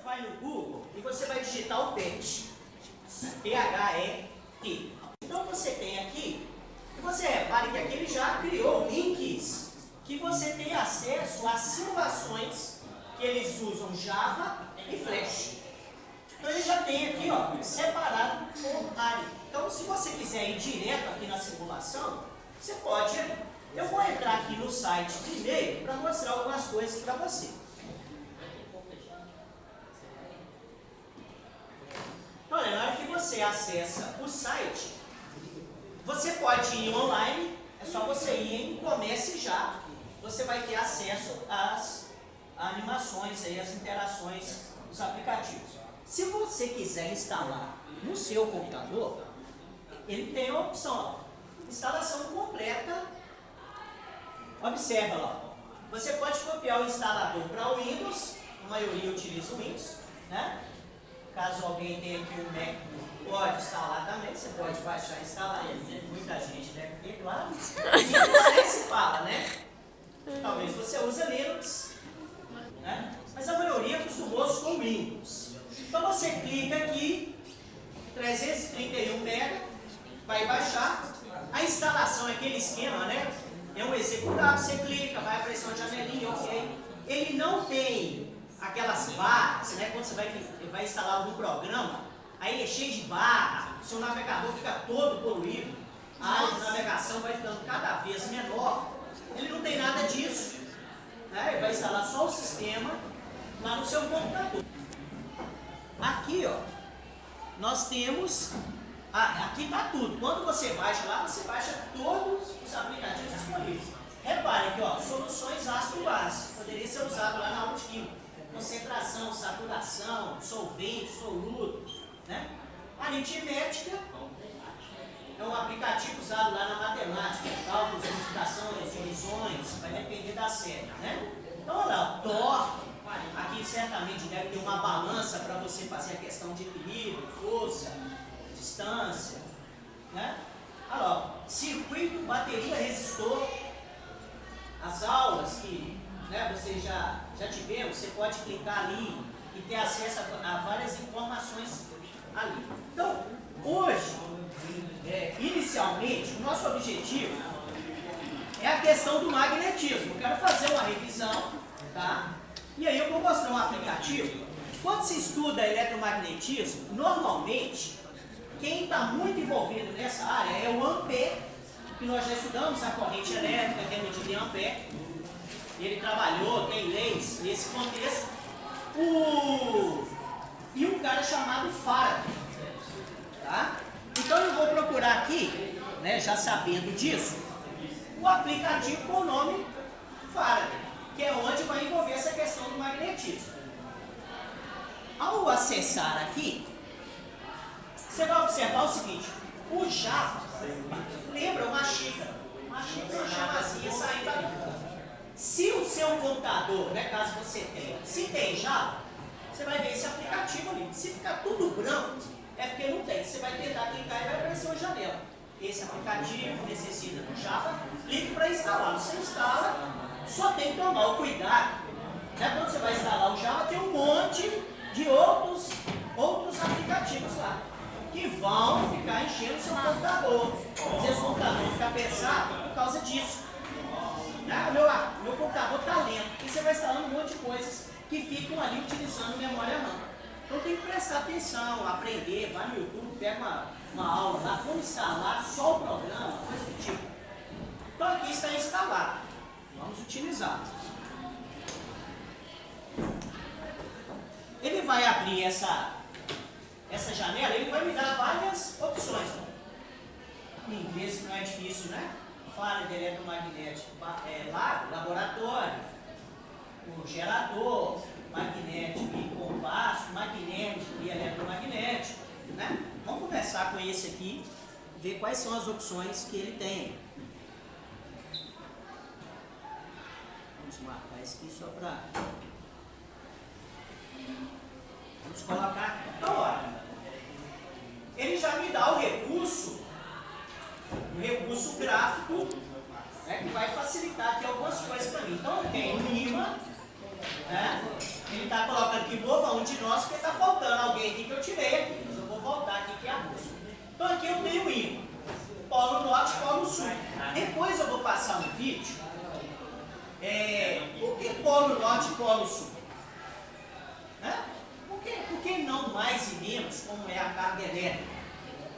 vai no Google e você vai digitar o PET. P-H-E-T. Então você tem aqui, e você repare que aqui ele já criou links que você tem acesso às simulações que eles usam Java e Flash. Então ele já tem aqui, ó, separado por área. Então se você quiser ir direto aqui na simulação, você pode. Eu vou entrar aqui no site primeiro para mostrar algumas coisas para você. Então, olha, na hora que você acessa o site, você pode ir online, é só você ir em Comece Já. Você vai ter acesso às animações, aí, às interações dos aplicativos. Se você quiser instalar no seu computador, ele tem a opção, ó, instalação completa. Observa lá, você pode copiar o instalador para o Windows, a maioria utiliza o Windows, né? Caso alguém tenha aqui um Mac, pode instalar também, você pode baixar e instalar ele. Muita gente deve ter, claro. E se fala, né? Talvez você use Linux, né? Mas a maioria acostumou-se com Windows. Então você clica aqui, 331 MB, vai baixar. A instalação é aquele esquema, né? É um executável, você clica, vai aparecer uma janelinha, ok. Ele não tem aquelas barras, né? Quando você vai instalar algum programa, aí é cheio de barra, seu navegador fica todo poluído, a área de navegação vai ficando cada vez menor. Ele não tem nada disso, né? Ele vai instalar só o sistema lá no seu computador. Aqui, ó, nós temos, aqui está tudo. Quando você baixa lá, você baixa todos os aplicativos disponíveis. Repare aqui, ó, soluções ácido-base, poderia ser usado lá na aula de química. Concentração, saturação, solvente, soluto, né? Aritmética é um aplicativo usado lá na matemática, cálculos, multiplicações, divisões, vai depender da série, né? Então, olha lá, torque, aqui certamente deve ter uma balança para você fazer a questão de equilíbrio, força, distância, né? Olha lá, circuito, bateria, resistor, as aulas que, né, você já tiver, você pode clicar ali e ter acesso a várias informações ali. Então, hoje, inicialmente, o nosso objetivo é a questão do magnetismo. Eu quero fazer uma revisão, tá? E aí eu vou mostrar um aplicativo. Quando se estuda eletromagnetismo, normalmente, quem está muito envolvido nessa área é o ampere, que nós já estudamos, a corrente elétrica, que é medida em ampere. Ele trabalhou, tem leis nesse contexto. E um cara chamado Faraday. Tá? Então eu vou procurar aqui, né, já sabendo disso, o aplicativo com o nome Faraday, que é onde vai envolver essa questão do magnetismo. Ao acessar aqui, você vai observar o seguinte: o Java lembra uma xícara chamazinha saindo ali. Se o seu computador, né, caso você tenha, se tem Java, você vai ver esse aplicativo ali. Se ficar tudo branco, é porque não tem. Você vai tentar clicar e vai aparecer uma janela. Esse aplicativo necessita do Java, clique para instalar. Você instala, só tem que tomar o cuidado, né? Quando você vai instalar o Java, tem um monte de outros aplicativos lá, que vão ficar enchendo o seu computador. Às vezes o computador fica pesado por causa disso. Meu computador está lento, e você vai instalando um monte de coisas que ficam ali utilizando memória RAM. Então tem que prestar atenção, aprender, vai no YouTube, pega uma aula lá, como instalar só o programa, coisa do tipo. Então aqui está instalado, vamos utilizar. Ele vai abrir essa janela, ele vai me dar várias opções. Em inglês que não é difícil, né? Fala de eletromagnético, laboratório, o gerador, magnético e compasso, magnético e eletromagnético, né? Vamos começar com esse aqui, ver quais são as opções que ele tem. Vamos marcar isso aqui só para... Vamos colocar aqui. Então, olha, ele já me dá o recurso gráfico, né, que vai facilitar aqui algumas coisas para mim. Então eu tenho um imã, né, Ele está colocando que mova um de nós, porque está faltando alguém aqui que eu tirei aqui. Mas eu vou voltar aqui, que é a bússola. Então aqui eu tenho o ímã. Polo norte, polo sul. Depois eu vou passar um vídeo. Por que polo norte e polo sul? Por que não mais em Minas, como é a carga elétrica?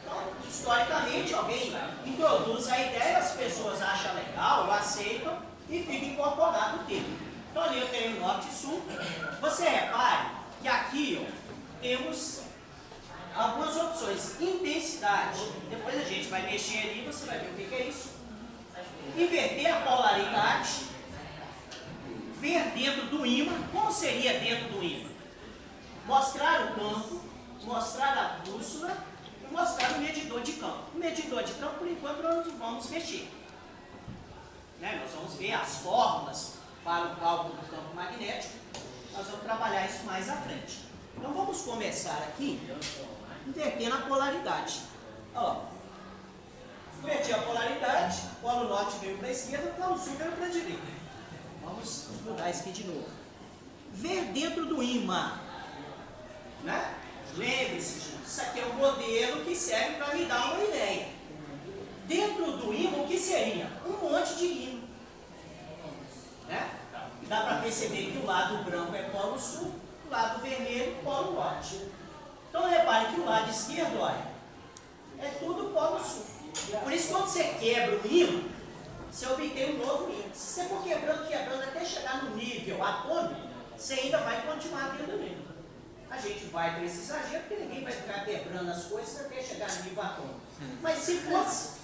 Então, historicamente, alguém introduz a ideia, as pessoas acham legal, aceitam e fica incorporado o termo. Então ali eu tenho norte e sul. Você repare que aqui ó, temos algumas opções. Intensidade. Depois a gente vai mexer ali e você vai ver o que é isso. Inverter a polaridade. Ver dentro do ímã. Como seria dentro do ímã? Mostrar o campo, mostrar a bússola e mostrar o medidor de campo. O medidor de campo, por enquanto, nós não vamos mexer. Nós vamos ver as fórmulas para o cálculo do campo magnético. Nós vamos trabalhar isso mais à frente. Então vamos começar aqui invertendo a polaridade. Ó, inverti a polaridade, polo norte veio para a esquerda, polo sul veio para a direita. Vamos mudar isso aqui de novo. Ver dentro do ímã. Lembre-se, gente, isso aqui é um modelo que serve para me dar uma ideia. Dentro do ímã, o que seria? Um monte de ímã. Dá para perceber que o lado branco é polo sul, o lado vermelho, polo norte. Então, repare que o lado esquerdo, olha, é tudo polo sul. Por isso, quando você quebra o ímã, você obtém um novo ímã. Se você for quebrando até chegar no nível atômico, você ainda vai continuar tendo ímã. A gente vai para esse exagero, porque ninguém vai ficar quebrando as coisas até chegar no nível atômico. Mas se fosse,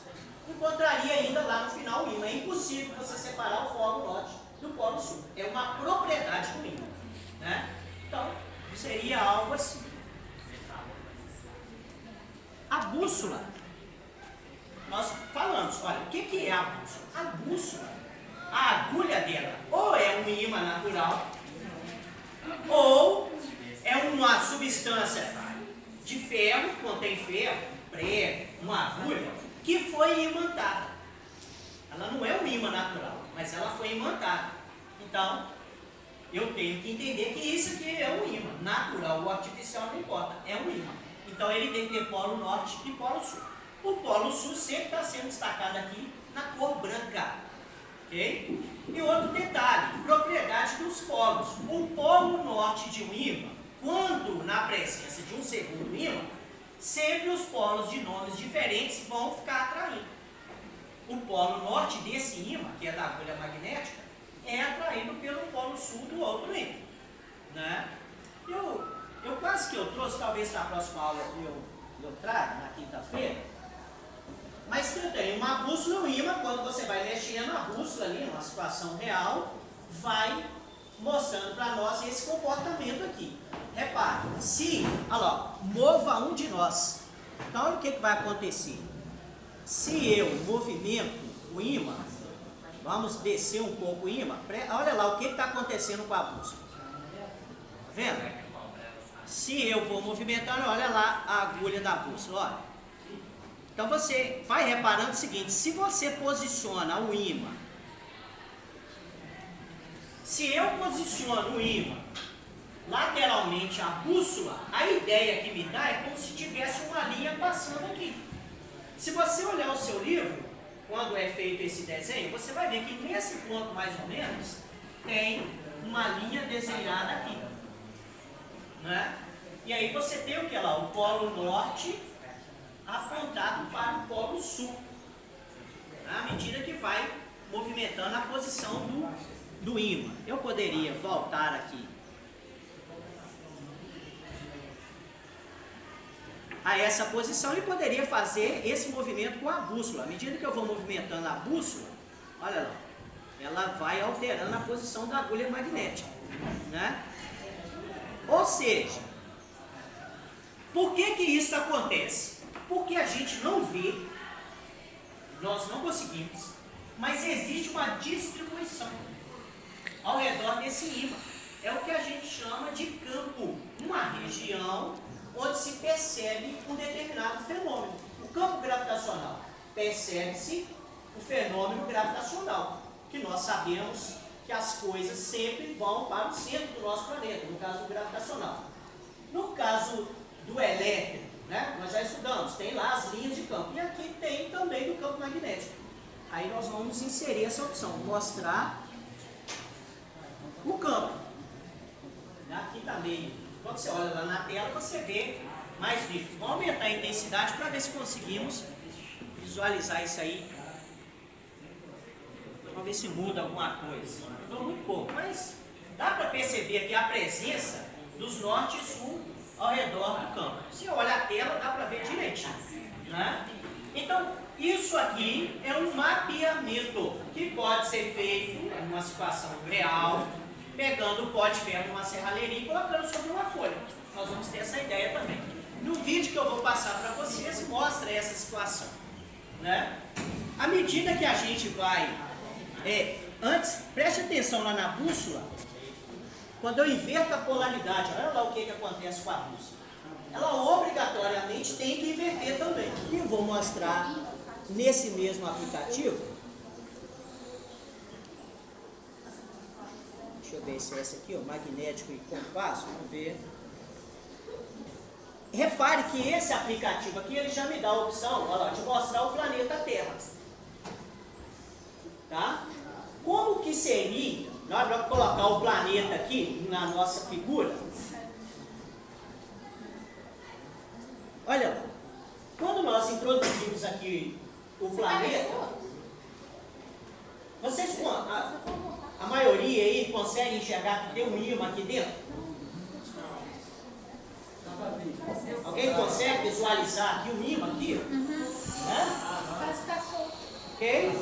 encontraria ainda lá no final o ímã. É impossível você separar o polo norte do polo sul. É uma propriedade do ímã. Então, seria algo assim. A bússola, nós falamos, olha, o que é a bússola? A bússola, a agulha dela, ou é um ímã natural, ou é uma substância de ferro, contém ferro, prego, uma agulha, que foi imantada. Ela não é um ímã natural, mas ela foi imantada. Então, eu tenho que entender que isso aqui é um ímã. Natural ou artificial, não importa, é um ímã. Então, ele tem que ter polo norte e polo sul. O polo sul sempre está sendo destacado aqui na cor branca. Ok? E outro detalhe, propriedade dos polos. O polo norte de um ímã, quando na presença de um segundo ímã, sempre os polos de nomes diferentes vão ficar atraindo. O polo norte desse ímã, que é da agulha magnética, é atraído pelo polo sul do outro ímã. Eu quase que eu trouxe, talvez na próxima aula eu trago, na quinta-feira, mas eu tenho uma bússola e um ímã. Quando você vai mexendo a bússola ali, numa situação real, vai mostrando para nós esse comportamento aqui. Repare, se, olha lá, mova um de nós. Então, olha o que vai acontecer. Se eu movimento o ímã, vamos descer um pouco o ímã, olha lá o que está acontecendo com a bússola. Está vendo? Se eu vou movimentando, olha lá a agulha da bússola, olha. Então você vai reparando o seguinte, se você posiciona o ímã, se eu posiciono o ímã lateralmente à bússola, a ideia que me dá é como se tivesse uma linha passando aqui. Se você olhar o seu livro, quando é feito esse desenho, você vai ver que nesse ponto mais ou menos, tem uma linha desenhada aqui. E aí você tem o que lá? O polo norte apontado para o polo sul, à medida que vai movimentando a posição do ímã. Eu poderia voltar aqui a essa posição e poderia fazer esse movimento com a bússola. À medida que eu vou movimentando a bússola, olha lá, ela vai alterando a posição da agulha magnética. Ou seja, por que isso acontece? Porque a gente não vê, nós não conseguimos, mas existe uma distribuição ao redor desse ímã. É o que a gente chama de campo, uma região onde se percebe um determinado fenômeno. O campo gravitacional, percebe-se o fenômeno gravitacional, que nós sabemos que as coisas sempre vão para o centro do nosso planeta, no caso do gravitacional. No caso do elétrico, né, nós já estudamos, tem lá as linhas de campo. E aqui tem também do campo magnético. Aí nós vamos inserir essa opção, mostrar o campo. Aqui está meio. Quando você olha lá na tela, você vê mais nítido. Vamos aumentar a intensidade para ver se conseguimos visualizar isso aí. Vamos ver se muda alguma coisa. Mudou muito pouco, mas dá para perceber aqui a presença dos norte e sul ao redor do campo. Se olha a tela, dá para ver direitinho, né? Então, isso aqui é um mapeamento que pode ser feito em uma situação real, pegando o pó de ferro numa serralheria e colocando sobre uma folha. Nós vamos ter essa ideia também. No vídeo que eu vou passar para vocês, mostra essa situação, né? À medida que a gente vai... antes, preste atenção lá na bússola. Quando eu inverto a polaridade, olha lá o que acontece com a bússola. Ela obrigatoriamente tem que inverter também. E eu vou mostrar nesse mesmo aplicativo. Deixa eu ver se é esse aqui, ó, magnético e compasso. Vamos ver. Repare que esse aplicativo aqui, ele já me dá a opção, olha lá, de mostrar o planeta Terra. Tá? Como que seria, nós vamos colocar o planeta aqui na nossa figura. Olha lá, quando nós introduzimos aqui o planeta, vocês, a maioria aí consegue enxergar que tem um ímã aqui dentro? Alguém consegue visualizar aqui o ímã aqui? Né? Ok?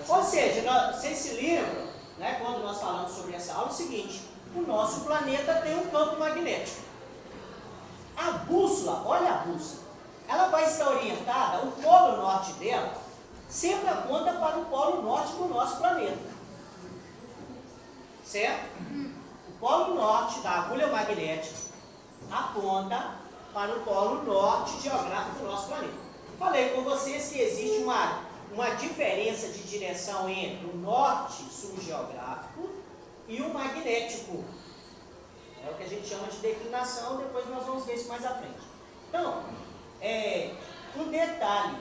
Ou seja, vocês se lembram, né, quando nós falamos sobre essa aula, é o seguinte: o nosso planeta tem um campo magnético. A bússola, olha a bússola, ela vai estar orientada, o polo norte dela sempre aponta para o polo norte do nosso planeta. Certo? O polo norte da agulha magnética aponta para o polo norte geográfico do nosso planeta. Falei com vocês que existe uma diferença de direção entre o norte-sul geográfico e o magnético. É o que a gente chama de declinação, depois nós vamos ver isso mais à frente. Então, um detalhe,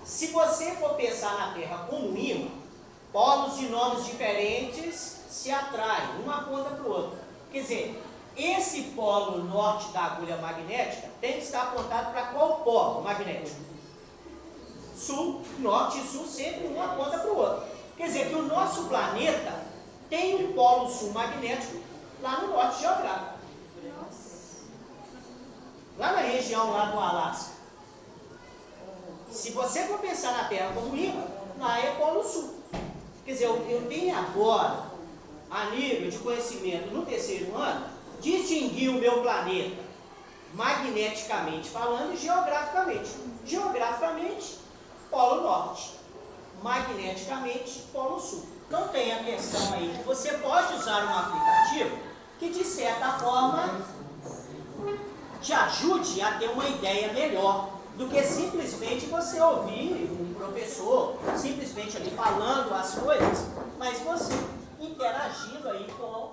se você for pensar na Terra como um ímã, polos de nomes diferentes se atraem, uma aponta para o outro. Quer dizer, esse polo norte da agulha magnética tem que estar apontado para qual polo magnético? Sul, norte e sul, sempre um aponta para o outro. Quer dizer que o nosso planeta tem um polo sul magnético lá no norte geográfico. Lá na região lá do Alasca. Se você for pensar na Terra como ímã, lá é polo sul. Quer dizer, eu tenho agora, a nível de conhecimento no terceiro ano, distinguir o meu planeta magneticamente falando e geograficamente. Geograficamente, polo norte. Magneticamente, polo sul. Então tem a questão aí que você pode usar um aplicativo que, de certa forma, te ajude a ter uma ideia melhor do que simplesmente você ouvir um professor simplesmente ali falando as coisas, mas você interagindo aí com